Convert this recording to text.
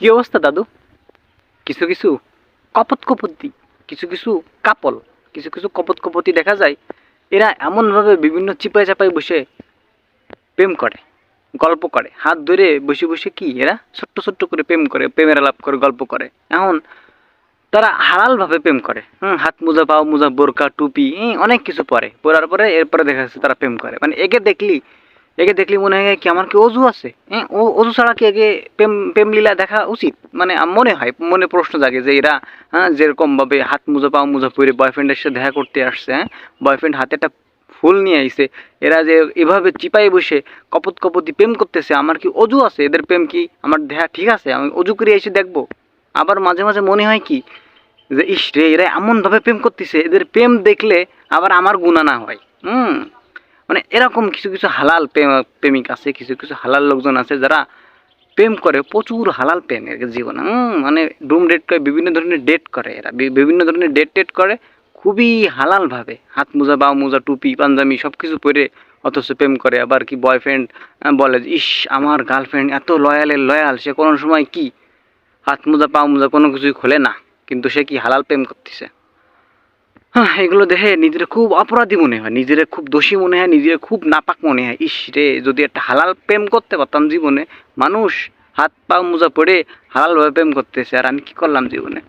কি অবস্থা দাদু? কিছু কিছু কপত কপতি, কিছু কিছু কাপল, কিছু কিছু কপত কপতি দেখা যায়, এরা এমনভাবে বিভিন্ন চিপায় চাপায় বসে প্রেম করে, গল্প করে, হাত ধরে বসে বসে কি এরা ছোট্ট ছোট্ট করে প্রেম করে, প্রেমের আলাপ করে, গল্প করে। এখন তারা হালালভাবে প্রেম করে, হাত মোজা, পাও মোজা, বোরকা, টুপি, অনেক কিছু পরে, পরার পরে এরপরে দেখা যাচ্ছে তারা প্রেম করে। মানে একে দেখলি মনে হয় কি আমার কি অজু আছে? ও অজু ছাড়া কি একে প্রেম প্রেম লীলা দেখা উচিত? মানে মনে হয়, মনে প্রশ্ন জাগে যে এরা, যেরকম ভাবে হাত মোজা পাও মোজা পরে বয়ফ্রেন্ডের সাথে দেখা করতে আসছে, বয়ফ্রেন্ড হাতে একটা ফুল নিয়ে আইছে, এরা যে এভাবে চিপাই বসে কপত কপতি প্রেম করতেছে, আমার কি অজু আছে? এদের প্রেম কি আমার দেহা ঠিক আছে? আমি অজু করে এসে দেখবো? আবার মাঝে মাঝে মনে হয় কি যে ইস রে, এরা এমনভাবে প্রেম করতেছে, এদের প্রেম দেখলে আবার আমার গুণা না হয়। মানে এরকম কিছু কিছু হালাল প্রেমিক আছে, কিছু কিছু হালাল লোকজন আছে যারা প্রেম করে, প্রচুর হালাল প্রেম এর জীবনে। মানে ডুম ডেট করে, বিভিন্ন ধরনের ডেট করে, এরা বিভিন্ন ধরনের ডেট টেট করে খুবই হালালভাবে, হাত মোজা, বাউ মোজা, টুপি, পাঞ্জাবি সব কিছু পরে, অথচ প্রেম করে। আবার কি বয়ফ্রেন্ড বলে যে ইস আমার গার্লফ্রেন্ড এত লয়াল, সে কোনো সময় কি হাত মোজা পা মোজা কোনো কিছুই খোলে না, কিন্তু সে কি হালাল প্রেম করতেছে। এগুলো দেখে নিজের খুব অপরাধী মনে হয়, নিজের খুব দোষী মনে হয়, নিজের খুব নাপাক মনে হয়। ইস রে, যদি একটা হালাল প্রেম করতে পারতাম জীবনে। মানুষ হাত পা মোজা পরে হালালভাবে প্রেম করতেছে, আর আমি কি করলাম জীবনে।